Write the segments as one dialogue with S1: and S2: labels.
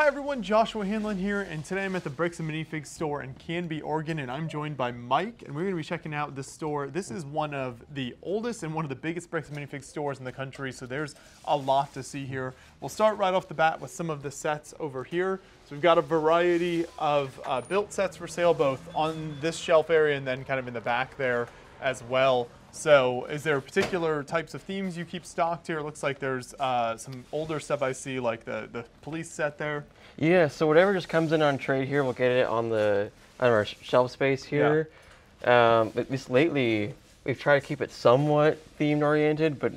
S1: Hi everyone, Joshua Hanlon here, and today I'm at the Bricks and Minifigs store in Canby, Oregon, and I'm joined by Mike, and we're going to be checking out this store. This is one of the oldest and one of the biggest Bricks and Minifigs stores in the country, so there's a lot to see here. We'll start right off the bat with some of the sets over here. So we've got a variety of built sets for sale, both on this shelf area and then kind of in the back there as well. So is there particular types of themes you keep stocked here? It looks like there's some older stuff I see, like the police set there.
S2: Yeah, so whatever just comes in on trade here, we'll get it on our shelf space here. Yeah. At least lately, we've tried to keep it somewhat themed oriented, but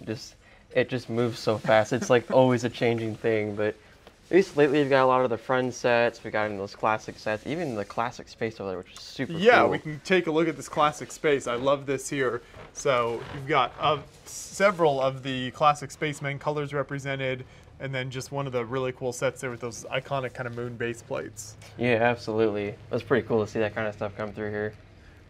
S2: it just moves so fast. It's like always a changing thing. But at least lately, we've got a lot of the Friend sets. We got in those classic sets, even the classic space over there, which is super cool.
S1: Yeah, we can take a look at this classic space. I love this here. So you've got several of the classic spacemen colors represented, and then just one of the really cool sets there with those iconic kind of moon base plates.
S2: Yeah, absolutely. It was pretty cool to see that kind of stuff come through here.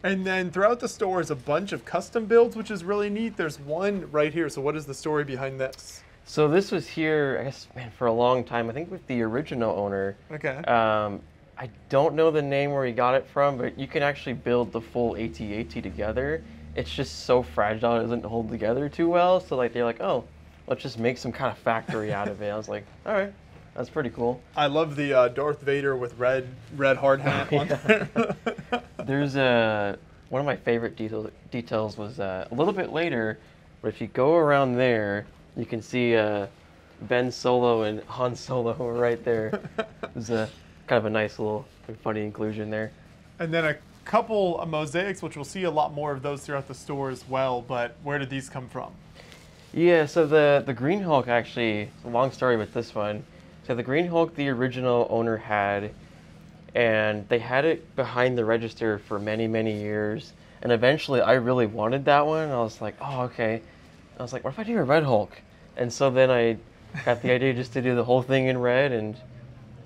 S1: And then throughout the store is a bunch of custom builds, which is really neat. There's one right here. So what is the story behind this?
S2: So this was here, I guess, man, for a long time. I think with the original owner.
S1: Okay.
S2: I don't know the name where he got it from, but you can actually build the full AT-AT together. It's just so fragile, it doesn't hold together too well. So like they're like, oh, let's just make some kind of factory out of it. I was like, all right, that's pretty cool.
S1: I love the Darth Vader with red hard hat on there.
S2: There's one of my favorite details was a little bit later, but if you go around there, you can see Ben Solo and Han Solo right there. It's a kind of a nice little funny inclusion there.
S1: And then a couple of mosaics, which we'll see a lot more of those throughout the store as well, but where did these come from?
S2: Yeah, so the Green Hulk actually, a long story with this one. So the Green Hulk, the original owner had, and they had it behind the register for many, many years. And eventually I really wanted that one. And I was like, oh, okay. I was like, what if I do a Red Hulk? And so then I got the idea just to do the whole thing in red, and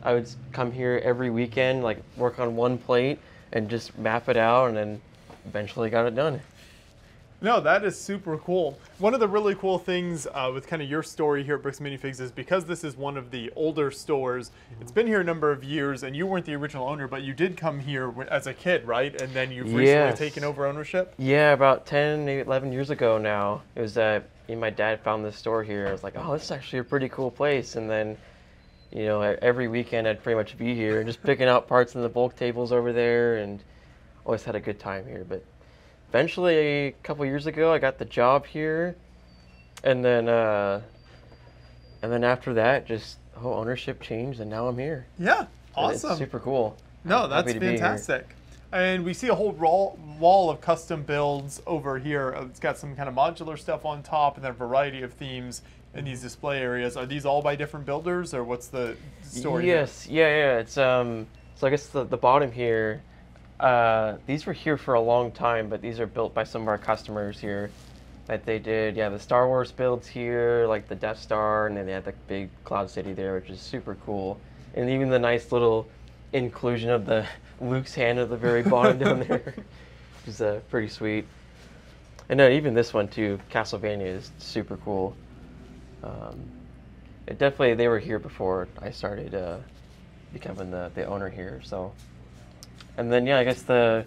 S2: I would come here every weekend, like work on one plate and just map it out, and then eventually got it done.
S1: No, that is super cool. One of the really cool things with kind of your story here at Bricks Minifigs is because this is one of the older stores, it's been here a number of years, and you weren't the original owner, but you did come here as a kid, right? And then you've recently taken over ownership?
S2: Yeah, about 10, maybe 11 years ago now. It was, me and my dad found this store here. I was like, oh, this is actually a pretty cool place. And then, you know, every weekend I'd pretty much be here and just picking out parts in the bulk tables over there, and always had a good time here. But eventually, a couple years ago, I got the job here, and then after that, just the whole ownership changed, and now I'm here.
S1: Yeah, awesome.
S2: It's super cool.
S1: No, that's fantastic. And we see a whole wall of custom builds over here. It's got some kind of modular stuff on top, and then a variety of themes in these display areas. Are these all by different builders, or what's the story?
S2: Yes, yeah. It's so I guess the bottom here. These were here for a long time, but these are built by some of our customers here that they did. Yeah, the Star Wars builds here, like the Death Star, and then they had the big Cloud City there, which is super cool. And even the nice little inclusion of the Luke's hand at the very bottom down there, which is pretty sweet. And then even this one too, Castlevania, is super cool. They were here before I started becoming the owner here, so. And then, yeah, I guess the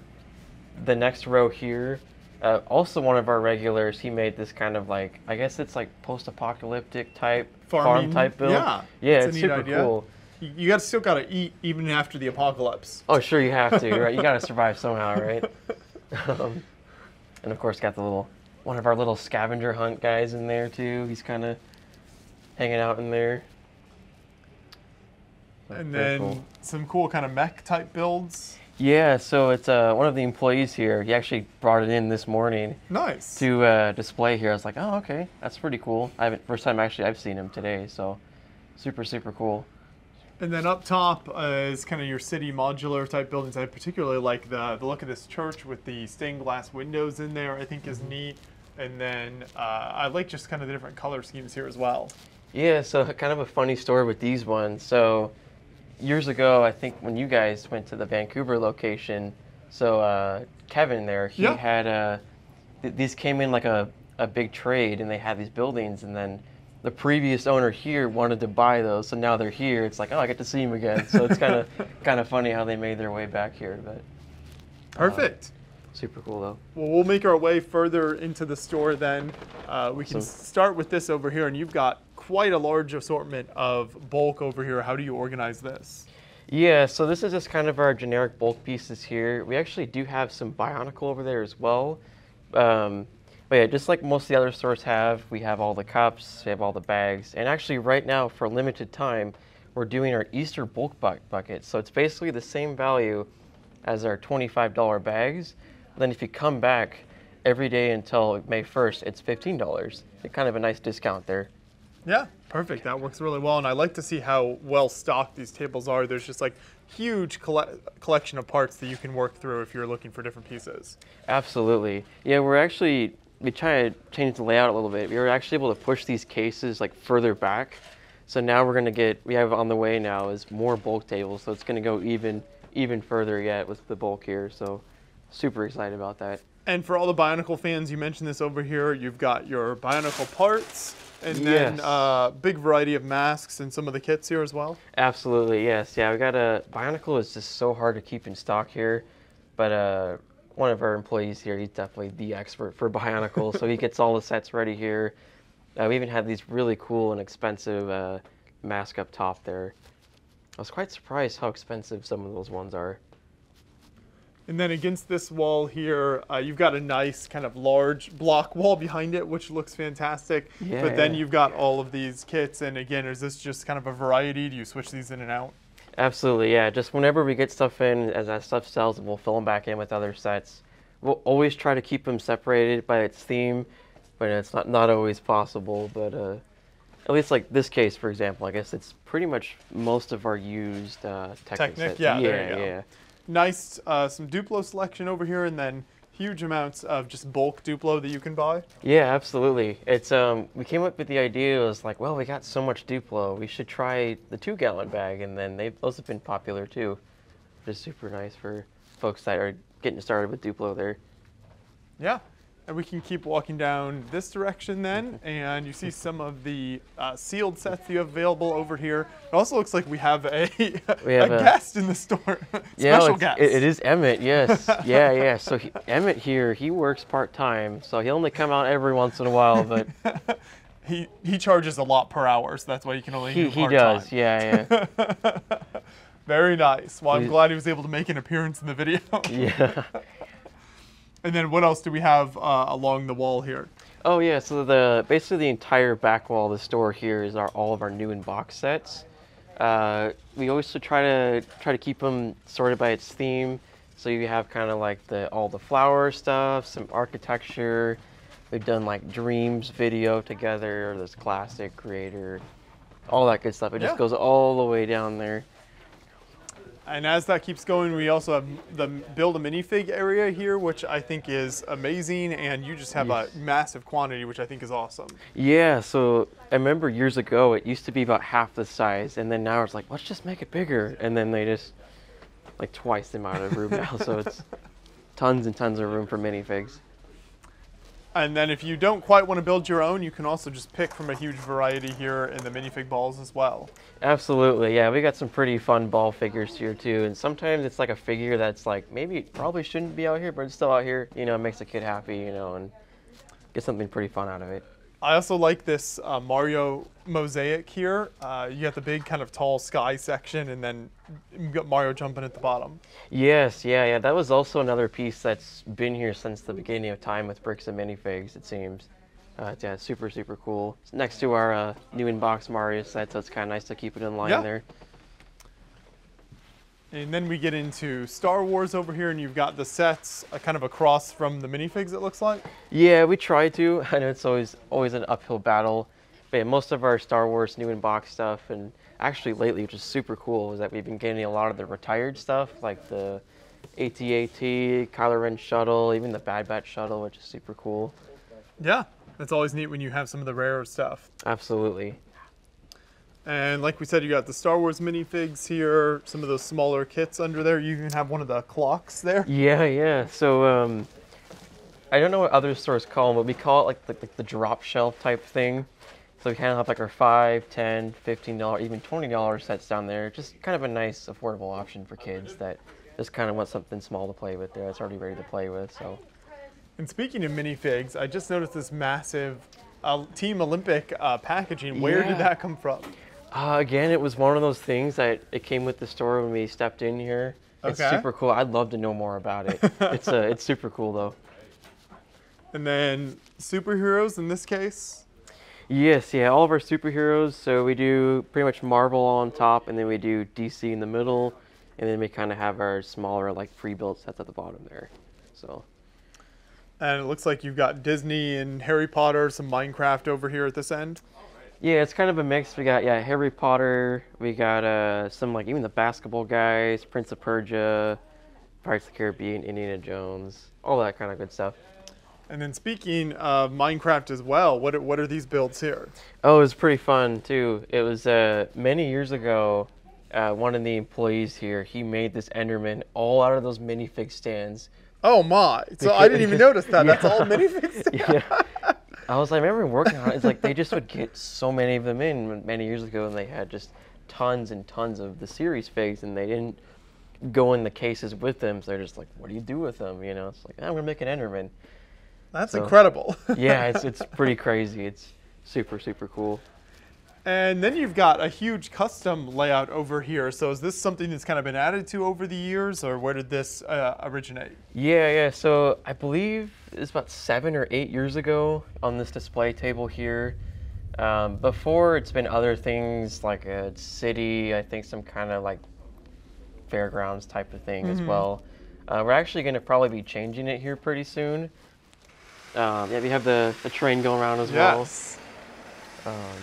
S2: next row here, also one of our regulars, he made this kind of like, I guess it's like post-apocalyptic type farm type build.
S1: Yeah,
S2: it's super cool.
S1: You still got to eat even after the apocalypse.
S2: Oh, sure, you have to, right? You got to survive somehow, right? And of course, got one of our little scavenger hunt guys in there too. He's kind of hanging out in there.
S1: And then some cool kind of mech type builds.
S2: Yeah, so it's one of the employees here. He actually brought it in this morning.
S1: Nice.
S2: To display here. I was like, oh, okay, that's pretty cool. First time actually I've seen him today, so super, super cool.
S1: And then up top is kind of your city modular type buildings. I particularly like the look of this church with the stained glass windows in there. I think is neat. And then I like just kind of the different color schemes here as well. Yeah, so kind of a funny story with these ones. So years ago, I think when you guys went to the Vancouver location, so Kevin there, he had these came in like a big trade, and they had these buildings, and then
S2: the previous owner here wanted to buy those, so now they're here. It's like, oh, I get to see them again. So it's kind of funny how they made their way back here. But
S1: Perfect.
S2: Super cool though.
S1: Well, we'll make our way further into the store then. We can start with this over here, and you've got quite a large assortment of bulk over here. How do you organize this?
S2: Yeah, so this is just kind of our generic bulk pieces here. We actually do have some Bionicle over there as well. But yeah, just like most of the other stores have, we have all the cups, we have all the bags. And actually right now, for a limited time, we're doing our Easter bulk bucket. So it's basically the same value as our $25 bags. Then if you come back every day until May 1st, it's $15. It's kind of a nice discount there.
S1: Yeah, perfect. That works really well. And I like to see how well stocked these tables are. There's just like huge collection of parts that you can work through if you're looking for different pieces.
S2: Absolutely. Yeah, we try to change the layout a little bit. We were actually able to push these cases like further back. So now we have on the way now is more bulk tables. So it's going to go even further yet with the bulk here. So super excited about that. And
S1: for all the Bionicle fans, you mentioned this over here. You've got your Bionicle parts, and then big variety of masks and some of the kits here as well.
S2: Absolutely, yes. Yeah, we got Bionicle is just so hard to keep in stock here, but one of our employees here, he's definitely the expert for Bionicle, so he gets all the sets ready here. We even had these really cool and expensive masks up top there. I was quite surprised how expensive some of those ones are.
S1: And then against this wall here, you've got a nice kind of large block wall behind it, which looks fantastic.
S2: Yeah,
S1: but then you've got all of these kits. And again, is this just kind of a variety? Do you switch these in and out?
S2: Absolutely, yeah. Just whenever we get stuff in, as that stuff sells, we'll fill them back in with other sets. We'll always try to keep them separated by its theme, but it's not always possible. But at least like this case, for example, I guess it's pretty much most of our used Technic sets.
S1: Yeah, there you go. Nice, some Duplo selection over here, and then huge amounts of just bulk Duplo that you can buy.
S2: Yeah, absolutely. It's we came up with the idea. It was like, well, we got so much Duplo, we should try the 2-gallon bag, and then those have been popular too. Just super nice for folks that are getting started with Duplo there.
S1: Yeah. And we can keep walking down this direction then, and you see some of the sealed sets you have available over here. It also looks like we have a guest in the store. Special guest.
S2: It is Emmett, yes. yeah. So Emmett here, he works part-time, so he'll only come out every once in a while, but...
S1: he charges a lot per hour, so that's why you can only do part-time.
S2: He does, yeah.
S1: Very nice. Well, I'm glad he was able to make an appearance in the video.
S2: Yeah.
S1: And then what else do we have along the wall here?
S2: Oh yeah, so basically the entire back wall of the store here is all of our new in box sets. We always try to keep them sorted by its theme. So you have kind of like all the flower stuff, some architecture. We've done like Dreams video together, this classic creator, all that good stuff. It just goes all the way down there.
S1: And as that keeps going, we also have the Build a Minifig area here, which I think is amazing, and you just have a massive quantity, which I think is awesome.
S2: Yeah, so I remember years ago, it used to be about half the size, and then now it's like, let's just make it bigger. And then they just, like twice the amount of room now, so it's tons and tons of room for minifigs.
S1: And then if you don't quite want to build your own, you can also just pick from a huge variety here in the minifig balls as well.
S2: Absolutely, yeah. We got some pretty fun ball figures here too. And sometimes it's like a figure that's like, maybe it probably shouldn't be out here, but it's still out here. You know, it makes a kid happy, you know, and get something pretty fun out of it.
S1: I also like this Mario mosaic here. You got the big kind of tall sky section, and then you got Mario jumping at the bottom.
S2: Yes, yeah. That was also another piece that's been here since the beginning of time with bricks and minifigs, it seems. Yeah, super cool. It's next to our new in-box Mario set, so it's kind of nice to keep it in line there.
S1: And then we get into Star Wars over here, and you've got the sets kind of across from the minifigs, it looks like.
S2: Yeah, we try to. I know it's always an uphill battle. But yeah, most of our Star Wars new in-box stuff, and actually lately, which is super cool, is that we've been getting a lot of the retired stuff, like the AT-AT, Kylo Ren shuttle, even the Bad Batch shuttle, which is super cool.
S1: Yeah, it's always neat when you have some of the rarer stuff.
S2: Absolutely.
S1: And like we said, you got the Star Wars minifigs here, some of those smaller kits under there. You even have one of the clocks there.
S2: Yeah. So I don't know what other stores call them, but we call it like the drop shelf type thing. So we kind of have like our $5, $10, $15, even $20 sets down there. Just kind of a nice, affordable option for kids that just kind of want something small to play with there that's already ready to play with. So.
S1: And speaking of minifigs, I just noticed this massive Team Olympic packaging. Where did that come from?
S2: Again, it was one of those things that it came with the store when we stepped in here. It's super cool. I'd love to know more about it. It's super cool though.
S1: And then superheroes in this case?
S2: Yes, yeah, all of our superheroes. So we do pretty much Marvel on top, and then we do DC in the middle, and then we kind of have our smaller like pre-built sets at the bottom there. So.
S1: And it looks like you've got Disney and Harry Potter, some Minecraft over here at this end.
S2: Yeah, it's kind of a mix. We got Harry Potter. We got some like even the basketball guys, Prince of Persia, Pirates of the Caribbean, Indiana Jones, all that kind of good stuff.
S1: And then speaking of Minecraft as well, what are these builds here?
S2: Oh, it was pretty fun too. It was many years ago. One of the employees here, he made this Enderman all out of those minifig stands.
S1: Oh my! So I didn't even notice that.
S2: Yeah.
S1: That's all minifigs.
S2: Yeah. I was like, I remember working on it. It's like they just would get so many of them in many years ago, and they had just tons and tons of the series figs, and they didn't go in the cases with them. So they're just like, what do you do with them? You know, it's like, I'm gonna make an Enderman.
S1: That's incredible.
S2: Yeah, it's pretty crazy. It's super cool.
S1: And then you've got a huge custom layout over here. So is this something that's kind of been added to over the years, or where did this originate?
S2: Yeah. So I believe it's about 7 or 8 years ago on this display table here. Before, it's been other things like a city, I think some kind of like fairgrounds type of thing as well. We're actually going to probably be changing it here pretty soon. Yeah, we have the train going around as well.
S1: Yes.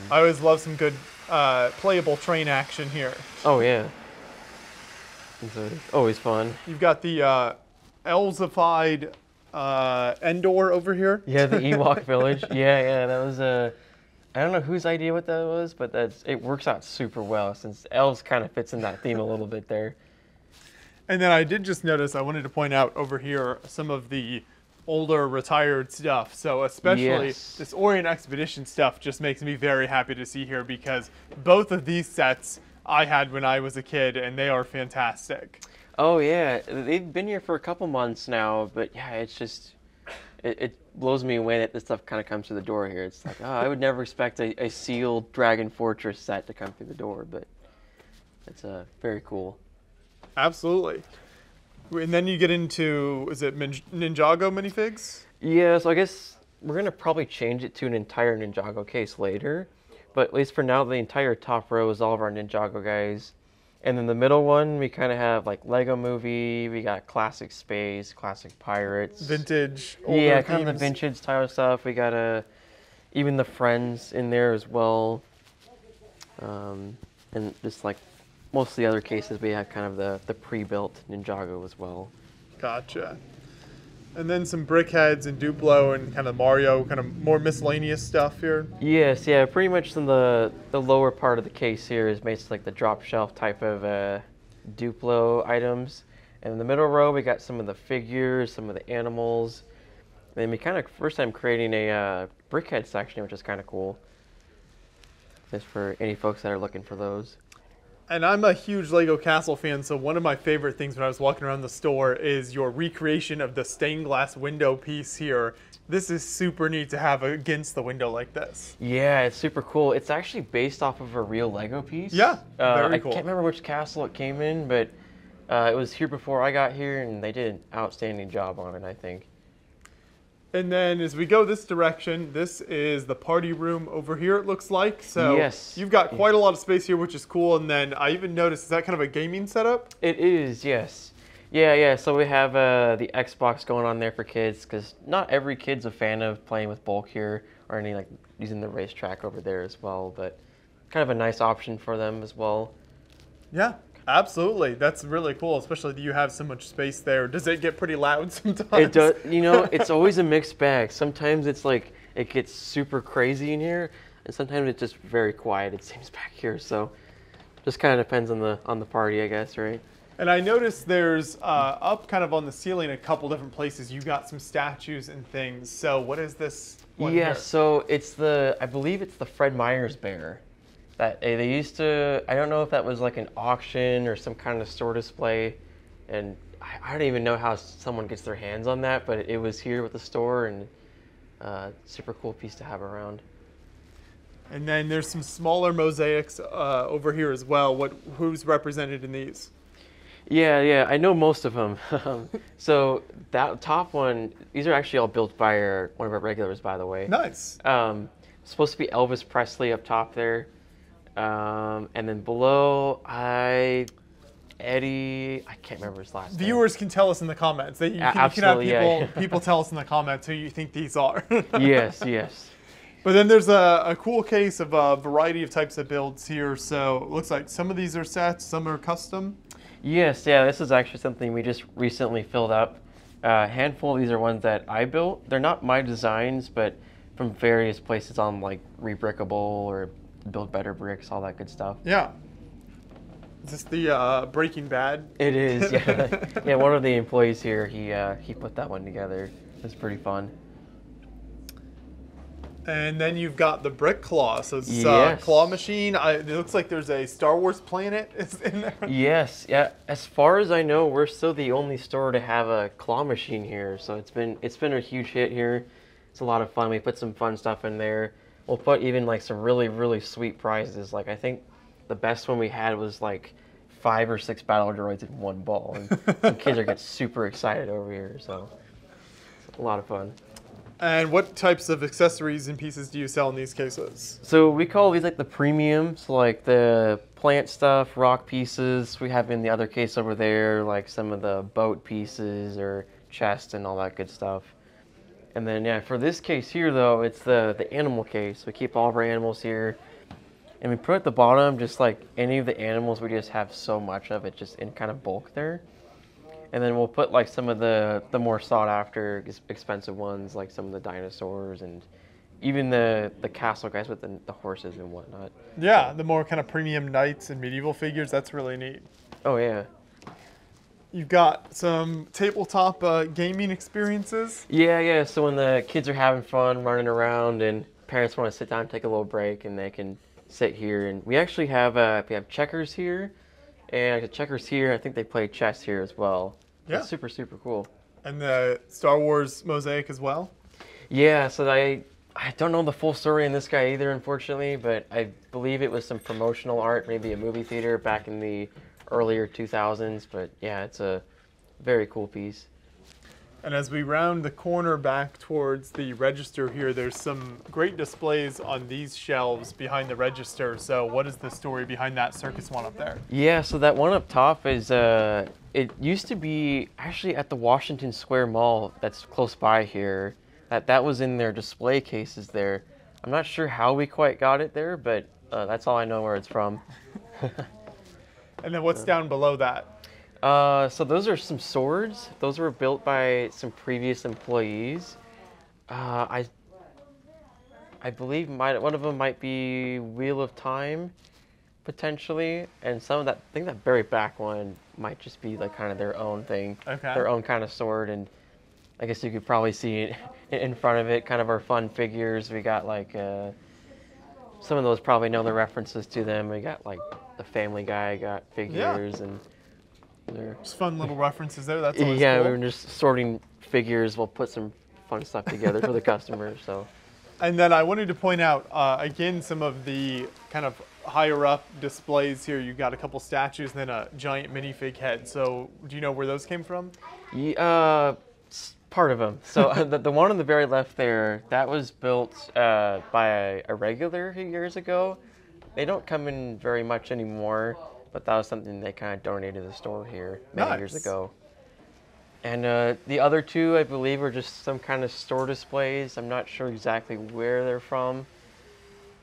S1: I always love some good playable train action here.
S2: Oh yeah, it's always fun.
S1: You've got the Elsified Endor over here.
S2: Yeah, the Ewok village. Yeah, that was I don't know whose idea what that was, but it works out super well since elves kind of fits in that theme a little bit there.
S1: And then I did just notice, I wanted to point out over here some of the older retired stuff. So especially this Orient Expedition stuff just makes me very happy to see here, because both of these sets I had when I was a kid, and they are fantastic.
S2: Oh yeah, they've been here for a couple months now, but yeah, it's just it blows me away that this stuff kind of comes through the door here. It's like, I would never expect a sealed Dragon Fortress set to come through the door, but it's very cool.
S1: Absolutely. And then you get into, is it Ninjago minifigs?
S2: Yeah, so I guess we're going to probably change it to an entire Ninjago case later. But at least for now, the entire top row is all of our Ninjago guys. And then the middle one, we kind of have like Lego Movie, we got Classic Space, Classic Pirates.
S1: Vintage, older
S2: Yeah,
S1: themes.
S2: kind of the vintage style stuff. We got even the Friends in there as well. And just like most of the other cases, we have kind of the pre-built Ninjago as well.
S1: Gotcha. And then some Brickheads and Duplo and kind of Mario, kind of more miscellaneous stuff here.
S2: Yes, yeah, pretty much in the lower part of the case here is basically like the drop shelf type of Duplo items. And in the middle row, we got some of the figures, some of the animals. And then we kind of first time creating a Brickhead section, which is kind of cool. Just for any folks that are looking for those.
S1: And I'm a huge Lego Castle fan, so one of my favorite things when I was walking around the store is your recreation of the stained glass window piece here. This is super neat to have against the window like this.
S2: Yeah, it's super cool. It's actually based off of a real Lego piece.
S1: Yeah, very cool.
S2: I can't remember which castle it came in, but it was here before I got here, and they did an outstanding job on it, I think.
S1: And then as we go this direction, this is the party room over here, it looks like. So
S2: yes.
S1: You've got quite a lot of space here, which is cool. And then I even noticed, is that kind of a gaming setup?
S2: It is, yes. Yeah. So we have the Xbox going on there for kids, because not every kid's a fan of playing with bulk here, or any like using the racetrack over there as well. But kind of a nice option for them as well.
S1: Yeah. Absolutely. That's really cool, especially that you have so much space there. Does it get pretty loud sometimes?
S2: It does. You know, it's always a mixed bag. Sometimes it's like it gets super crazy in here, and sometimes it's just very quiet, it seems, back here. So just kind of depends on the party, I guess, right?
S1: And I noticed there's up kind of on the ceiling a couple different places. You got some statues and things. So what is this one
S2: Yeah,
S1: here?
S2: so it's I believe it's the Fred Meyers bear. That they used to, I don't know if that was like an auction or some kind of store display. And I don't even know how someone gets their hands on that, but it was here with the store, and super cool piece to have around.
S1: And then there's some smaller mosaics over here as well. Who's represented in these?
S2: Yeah, I know most of them. So that top one, these are actually all built by one of our regulars, by the way.
S1: Nice.
S2: Supposed to be Elvis Presley up top there. And then below, Eddie, I can't remember his last name.
S1: Viewers can tell us in the comments. You can have people tell us in the comments who you think these are.
S2: Yes.
S1: But then there's a cool case of a variety of types of builds here. So it looks like some of these are sets, some are custom.
S2: Yes, yeah, this is actually something we just recently filled up. A handful of these are ones that I built. They're not my designs, but from various places on like Rebrickable or Build Better Bricks, all that good stuff.
S1: Yeah. Is this the Breaking Bad?
S2: It is, yeah. Yeah, one of the employees here, he put that one together. It's pretty fun.
S1: And then you've got the brick claw. So it's
S2: Yes.
S1: claw machine. It looks like there's a Star Wars planet in there.
S2: Yes, yeah. As far as I know, we're still the only store to have a claw machine here. So it's been a huge hit here. It's a lot of fun. We put some fun stuff in there. We'll put even like some really, really sweet prizes. Like I think the best one we had was like 5 or 6 battle droids in one ball. And some kids are getting super excited over here. So it's a lot of fun.
S1: And what types of accessories and pieces do you sell in these cases?
S2: So we call these like the premium, so like the plant stuff, rock pieces. We have in the other case over there, like some of the boat pieces or chest and all that good stuff. And then yeah, for this case here though, it's the animal case. We keep all of our animals here. And we put at the bottom just like any of the animals, we just have so much of it just in kind of bulk there. And then we'll put like some of the more sought after expensive ones, like some of the dinosaurs and even the castle guys with the horses and whatnot.
S1: Yeah, the more kind of premium knights and medieval figures. That's really neat.
S2: Oh yeah.
S1: You've got some tabletop gaming experiences.
S2: Yeah. So when the kids are having fun running around and parents want to sit down and take a little break, and they can sit here. And we actually have we have checkers here, and the checkers here. I think they play chess here as well.
S1: Yeah.
S2: It's super cool.
S1: And the Star Wars mosaic as well.
S2: Yeah. So I don't know the full story in this guy either, unfortunately, but I believe it was some promotional art, maybe a movie theater back in the earlier 2000s. But yeah, it's a very cool piece.
S1: And as we round the corner back towards the register here, there's some great displays on these shelves behind the register. So what is the story behind that circus one up there?
S2: Yeah, so that one up top is, it used to be actually at the Washington Square Mall that's close by here. That was in their display cases there. I'm not sure how we quite got it there, but that's all I know where it's from.
S1: And then what's down below that?
S2: So those are some swords. Those were built by some previous employees. I believe one of them might be Wheel of Time, potentially, and some of that. I think that very back one might just be like kind of their own thing,
S1: Okay.
S2: Their own kind of sword. And I guess you could probably see it in front of it. Kind of our fun figures. We got like some of those probably know the references to them. We got like the Family Guy got figures and.
S1: Just fun little references there. That's always
S2: yeah,
S1: cool.
S2: we were just sorting figures. We'll put some fun stuff together for the customers. So.
S1: And then I wanted to point out again some of the kind of higher up displays here. You got a couple statues and then a giant minifig head. So do you know where those came from?
S2: Yeah, part of them. So the one on the very left there, that was built by a regular a few years ago. They don't come in very much anymore. But that was something they kind of donated to the store here many years ago. And the other two, I believe, were just some kind of store displays. I'm not sure exactly where they're from.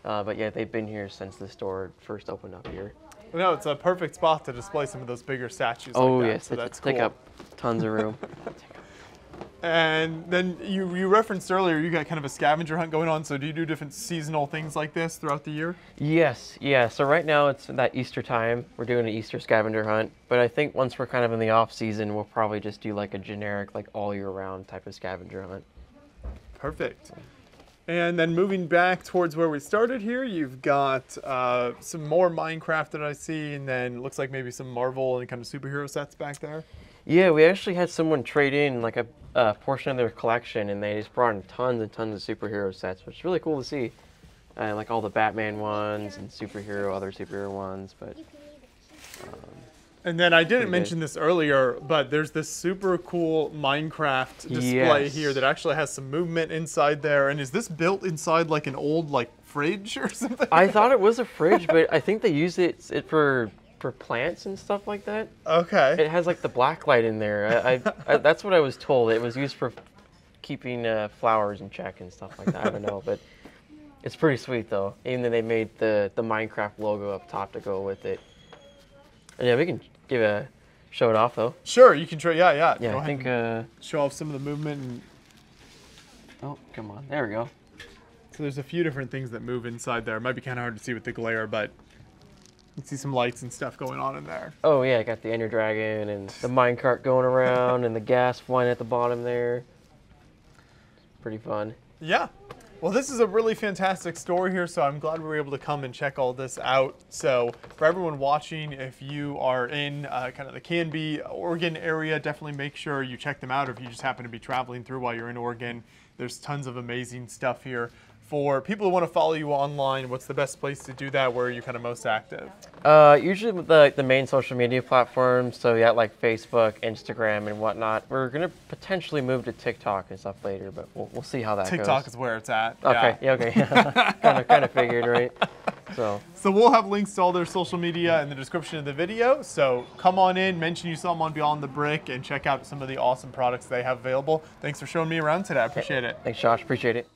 S2: But yeah, they've been here since the store first opened up here.
S1: No, it's a perfect spot to display some of those bigger statues.
S2: Oh,
S1: like that,
S2: yes,
S1: so
S2: they
S1: that's
S2: take
S1: cool.
S2: up tons of room.
S1: And then you referenced earlier you got kind of a scavenger hunt going on. So do you do different seasonal things like this throughout the year?
S2: Yes, yeah. So right now it's that Easter time. We're doing an Easter scavenger hunt. But I think once we're kind of in the off season, we'll probably just do like a generic, like all year round type of scavenger hunt.
S1: Perfect. And then moving back towards where we started here, you've got some more Minecraft that I see, and then looks like maybe some Marvel and kind of superhero sets back there.
S2: Yeah, we actually had someone trade in like a portion of their collection, and they just brought in tons and tons of superhero sets, which is really cool to see. Like all the Batman ones and other superhero ones, but.
S1: And then I didn't mention this earlier, but there's this super cool Minecraft display here that actually has some movement inside there. And is this built inside like an old like fridge or something?
S2: I thought it was a fridge, but I think they use it for plants and stuff like that.
S1: Okay.
S2: It has like the black light in there. I that's what I was told. It was used for keeping flowers in check and stuff like that. I don't know, but it's pretty sweet though. Even though they made the Minecraft logo up top to go with it. And yeah, we can show it off though.
S1: Sure, you can try. Yeah.
S2: Yeah,
S1: go
S2: I think.
S1: Show off some of the movement. And...
S2: Oh, come on. There we go.
S1: So there's a few different things that move inside there. It might be kind of hard to see with the glare, but you can see some lights and stuff going on in there.
S2: Oh yeah, I got the Ender Dragon and the minecart going around and the gas flying at the bottom there. Pretty fun.
S1: Yeah. Well, this is a really fantastic store here, so I'm glad we were able to come and check all this out. So for everyone watching, if you are in kind of the Canby, Oregon area, definitely make sure you check them out. Or if you just happen to be traveling through while you're in Oregon, there's tons of amazing stuff here. For people who want to follow you online, what's the best place to do that? Where are you kind of most active?
S2: Usually with the main social media platforms, so yeah, like Facebook, Instagram, and whatnot. We're gonna potentially move to TikTok and stuff later, but we'll see how that goes.
S1: TikTok is where it's at.
S2: Okay, yeah, okay, kind of figured, right? So
S1: we'll have links to all their social media in the description of the video. So come on in, mention you saw them on Beyond the Brick, and check out some of the awesome products they have available. Thanks for showing me around today. I appreciate it.
S2: Thanks, Josh. Appreciate it.